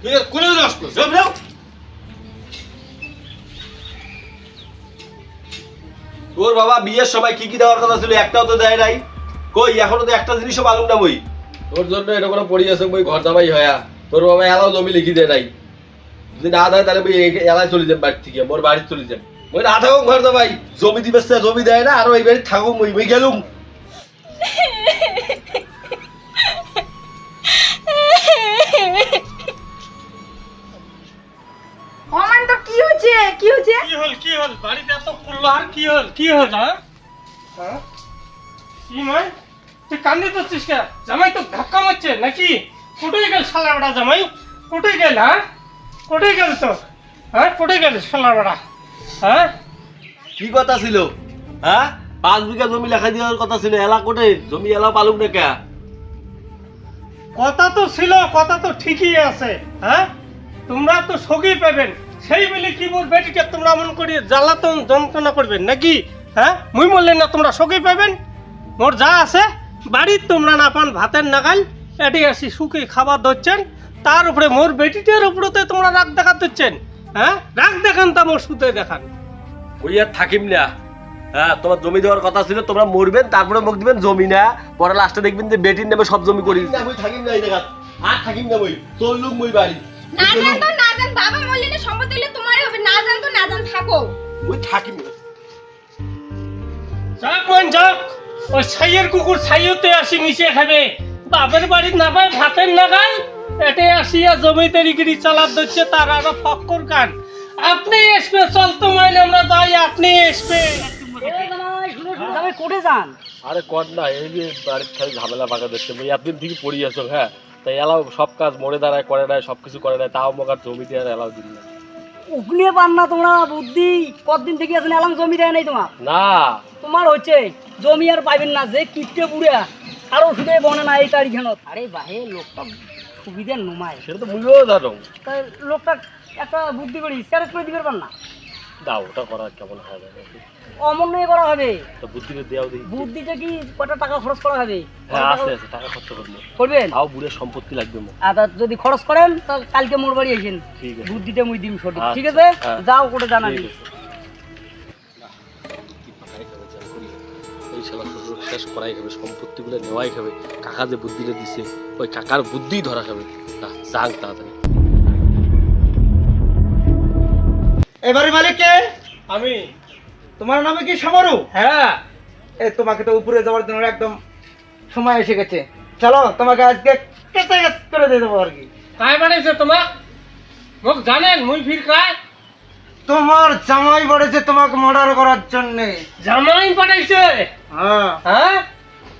তুই কোন রাস্তা সব নাও। তোর বাবা বিয়ের সময় কি কি দেওয়ার কথা ছিল একটাও তো দেয় নাই। কই এখনো তো একটা জিনিসও মালুম না বই। তোর জন্য এটা কোনো পড়ি আছে বই ঘর জামাই হয়া। তোর বাবা এলাও জমি লিখি দেয় নাই। যদি না দেয় তাহলে বই এলায় চলে যান বাড়ি থেকে, মোর বাড়ি চলে যান। ওই না থাকুক ঘর জামাই, জমি দিবে জমি দেয় না, আর ওই বাড়ি থাকুক মই গেলুম। অমান তো কি হচ্ছে কি হচ্ছে? কি হল বাড়িতে এত কুল্লার কি হল হ্যাঁ? কি নয় তুই কান্দে করছিস কে? জামাই তো ধাক্কা মারছে নাকি? কোথায় গেল শালা বেড়া জামাই? কোথায় গেল হ্যাঁ? কোথায় গেল তো? হ্যাঁ কোথায় গেল শালা বেড়া? হ্যাঁ কি কথা ছিল? হ্যাঁ 5 বিঘা জমি লেখা দেওয়ার কথা ছিল, এলা কোটে জমি এলা পালুক না কে? কথা তো ছিল, কথা তো ঠিকই আছে। হ্যাঁ তোমরা তো সগি পাবেন, সেই বলে কি মোর বেটিকে তোমরা মন করি জ্বালাতন যন্ত্রণা করবেন নাকি? হ্যাঁ মুই বললেন না তোমরা সগি পাবেন? মোর যা আছে বাড়ির তোমরা না পান ভাতের নাগাল এটি আসি শুকে খাবার ধরছেন, তার উপরে মোর বেটিটার উপরেতে তোমরা রাগ দেখা দিচ্ছেন। হ্যাঁ রাগ দেখান তা মোর সুতে দেখান। ওই আর থাকিম না। হ্যাঁ তোমার জমি দেওয়ার কথা ছিল, তোমরা মরবেন তারপরে মুখ দিবেন জমি না, পরে লাস্টে দেখবেন যে বেটির নামে সব জমি করি না। মই থাকিম না এই জায়গা, আর থাকিম না মই, তোর লোক মই বাড়ি না জান তো না জান, বাবা বললে না সম্পত্তি হলে তোমারই হবে, না জান তো না জান থাকো। মই থাকিম না। যাক মন যাক, ওই ছাইয়ের কুকুর ছাইতে আসি মিশে খাবে, বাপের বাড়ি না পায় ভাতের নাগাল এতে আসিয়া জমিতে রিগিরি চালাত দিচ্ছে, তার আরো ফক্কর কান। আপনি এসবে চলতো মাইলে আমরা যাই, আপনি এসবে। কোটে যান? আরে কর না, এই যে বাড়ির খালি ঝামেলা পাকা দিচ্ছে, মই একদিন থেকে পড়ি আছো। হ্যাঁ তাই এলাও সব কাজ মরে দাঁড়ায় করে দেয়, সবকিছু করে দেয়, তাও মোকার জমিতে আর এলাও দিন না। উগলে পান না তোমরা বুদ্ধি, কতদিন থেকে আছেন এলাম জমি দেয় নাই তোমার? না তোমার হচ্ছে জমি আর পাইবেন না, যে কিপটে বুড়া আরো শুধু বনে না এই তারিখানত। আরে বাহে লোকটা সুবিধা নুমায়, সেটা তো মুইও জানো। তাই লোকটা একটা বুদ্ধি করি স্যারেজ করে দিবে পার না? দাও ওটা করা কেমন হয় না, অমন্যই করা হবে। তো বুদ্ধিটা দেওয়া দিই। বুদ্ধিটা কি কটা টাকা খরচ করা হবে? হ্যাঁ আছে আছে, টাকা খরচ করবো, করবেন? তাও বুড়ের সম্পত্তি লাগবে মো। আর যদি খরচ করেন তাহলে কালকে মোর বাড়ি আসেন, ঠিক আছে। বুদ্ধিটা মুই দিম সঠিক, আচ্ছা, ঠিক আছে? হ্যাঁ। যাও করে জানাবি। এই শালা শ্বশুর শেষ করাই খাবে, সম্পত্তিগুলো নেওয়াই খাবে। কাকা যে বুদ্ধিটা দিছে ওই কাকার বুদ্ধি ধরা খাবে না, যাক তাড়াতাড়ি। এবারে মালিক কে? আমি। তোমার নামে কি সামারু? হ্যাঁ এই তোমাকে তো উপরে যাওয়ার জন্য একদম সময় এসে গেছে। চলো তোমাকে আজকে কেটে করে দিয়ে দেবো আর কি। কায় বানাইছে তোমাক? মোক জানেন মুই ফির কায়? তোমার জামাই বলেছে তোমাকে মর্ডার করার জন্য। জামাই পাঠাইছে? হ্যাঁ হ্যাঁ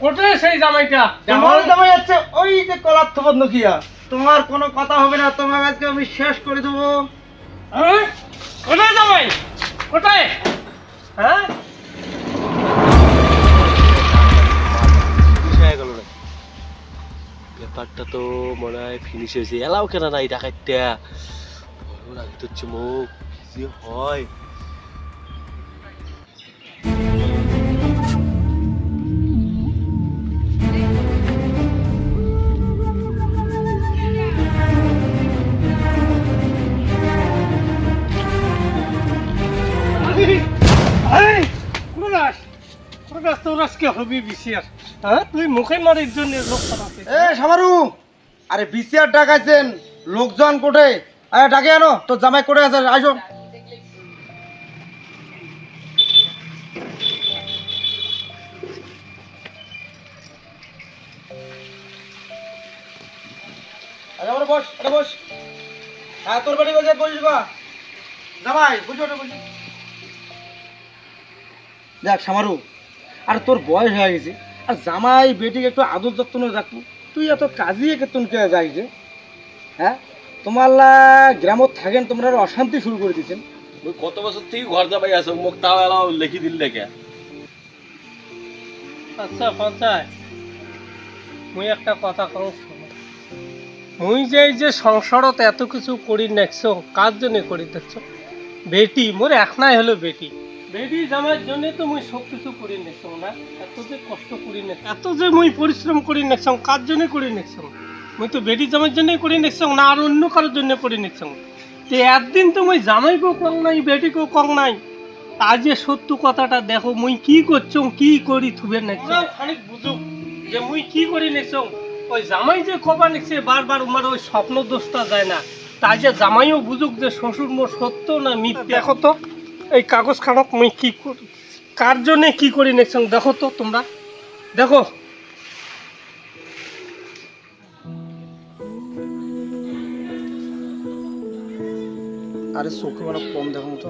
কোথায় সেই জামাইটা? তোমার জামাই আছে ওই যে কলার থবত নকিয়া। তোমার কোনো কথা হবে না, তোমাকে আজকে আমি শেষ করে দেবো। হ্যাঁ কোথায় জামাই? কোথায়? হ্যাঁ ব্যাপারটা তো মনে হয় ফিনিশ হয়েছে। এলাও কেন না এই ডাকাইটা, ভয় লাগতে হচ্ছে মুখ কি হয়। তুই মুখে মারির জন্য লোক পাঠাচ্ছিস। এ সামারু, আরে বিসিআর ডাকাইছেন, লোকজন কোটে? আরে ডাকে আনো, তোর জামাই কোটে আছে, আসো। আরে আমার বস, আরে বস। হ্যাঁ তোর বাড়ি বসে বসিস বা জামাই, বুঝো না বুঝি। দেখ সামারু, আর তোর বয়স হয়ে গেছে, আর জামাই বেটিকে একটু আদর যত্ন রাখবো, তুই এত কাজিয়ে কেতন কে যাই যে? হ্যাঁ তোমারলা গ্রামত থাকেন, তোমরা আর অশান্তি শুরু করে দিচ্ছেন। মুই কত বছর থেকে ঘর জামাই আছো, মুখ তাও এলাও লিখি দিল দেখে। আচ্ছা পঞ্চায়েত, মুই একটা কথা কম শোনো। মুই যে এই যে সংসারত এত কিছু করি নেকছো, কার জন্য করি দেখছো? বেটি মোর একনাই হলো বেটি। বেটি জামার জন্য তো মুই সব কিছু করি নেকছো না, এত যে কষ্ট করি নেক, এত যে মুই পরিশ্রম করি নেকছো, কার জন্য করি নেকছো? মুই তো বেটি জামাইয়ের জন্যই করে নিচ্ছ না আর অন্য কারোর জন্য করে নিচ্ছ তো একদিন তো মুই জামাইকেও কং নাই বেটিকেও কং নাই আজ যে সত্য কথাটা দেখো মুই কি করছ কি করি থুবে নিচ্ছ খানিক বুঝুক যে মুই কি করি নিচ্ছ ওই জামাই যে কবা নিচ্ছে বারবার উমার ওই স্বপ্ন দোষটা যায় না তাই যে জামাইও বুঝুক যে শ্বশুর মোর সত্য না মিথ্যে দেখো তো এই কাগজ খানক মুই কি করি কার জন্যে কি করি নিচ্ছ দেখো তো তোমরা দেখো আরে চোখে মানে কম দেখো তো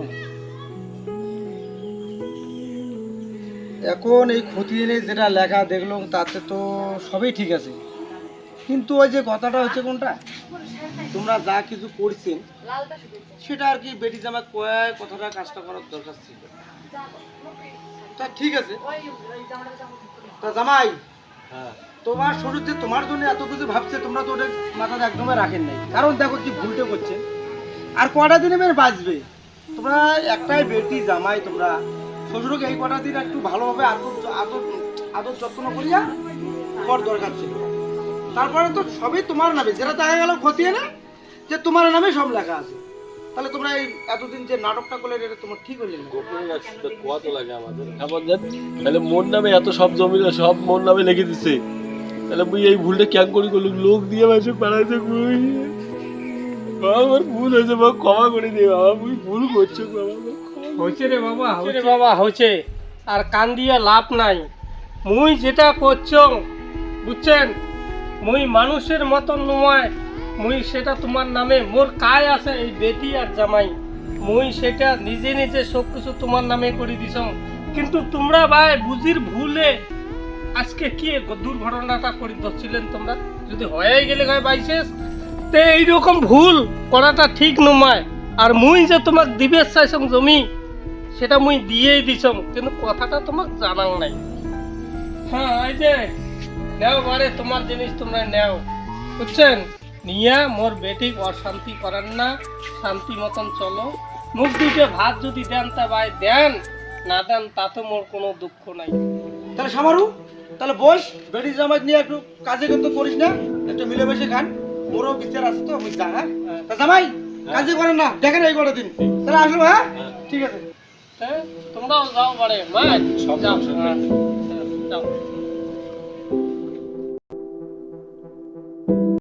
এখন এই খতিয়ে যেটা লেখা দেখলাম তাতে তো সবই ঠিক আছে, কিন্তু ওই যে কথাটা হচ্ছে কোনটা, তোমরা যা কিছু করছেন সেটা আর কি বেটি জামাই কয় কথাটা কাজটা করার দরকার ছিল। তা ঠিক আছে, তা জামাই তোমার শরীর যে তোমার জন্য এত কিছু ভাবছে তোমরা তো ওটা মাথায় একদমই রাখেন নাই, কারণ দেখো কি ভুলটা করছে। আর কটা দিনে মেয়ের বাঁচবে, তোমরা একটাই বেটি জামাই, তোমরা শ্বশুরকে এই কটা দিন একটু ভালোভাবে আদর যত্ন করিয়া কর দরকার ছিল। তারপরে তো সবই তোমার নামে, যেটা দেখা গেল খতিয়ে না যে তোমার নামে সব লেখা আছে, তাহলে তোমরা এই এতদিন যে নাটকটা করলে এটা তোমার ঠিক হইল না। কত লাগে আমাদের খাবার দেন, তাহলে মোর নামে এত সব জমি সব মোর নামে লিখে দিছে, তাহলে মুই এই ভুলটা কেন করি লোক দিয়ে মাসে পাড়াইছে। আমার ভুল হয়েছে বাবা, ক্ষমা করে দিয়ে বাবা, মুই ভুল করছো বাবা। হয়েছে রে বাবা, হয়েছে বাবা, হয়েছে, আর কান দিয়ে লাভ নাই। মুই যেটা করছ বুঝছেন, মুই মানুষের মতন নয়, মুই সেটা তোমার নামে মোর কায় আছে এই বেটি আর জামাই, মুই সেটা নিজে নিজে সব কিছু তোমার নামে করে দিছ। কিন্তু তোমরা ভাই বুঝির ভুলে আজকে কি দুর্ঘটনাটা করে দিচ্ছিলেন তোমরা, যদি হয়ে গেলে হয় বাইশেষ তে এইরকম ভুল করাটা ঠিক নয়। আর মুই যে তোমাক দিবে চাইছং জমি সেটা মুই দিয়েই দিছং, কিন্তু কথাটা তোমাক জানাও নাই। হ্যাঁ এই যে নেও বারে তোমার জিনিস তোমরা নেও, বুঝছেন, নিয়ে মোর বেটিক অশান্তি করেন না, শান্তি মতন চলো। মুখ দুইটা ভাত যদি দেন তা ভাই দেন, না দেন তাতে মোর কোনো দুঃখ নাই। তাহলে সামারু, তাহলে বস, বেটি জামাই নিয়ে একটু কাজে কিন্তু করিস না, একটু মিলেমিশে খান, মোরও বিচার আছে তো বুঝছা। হ্যাঁ তা জামাই কাজে করেন না, দেখেন এই কটা দিন, তাহলে আসলো। হ্যাঁ ঠিক আছে, তোমরাও যাও বারে মা, সব যাও, যাও।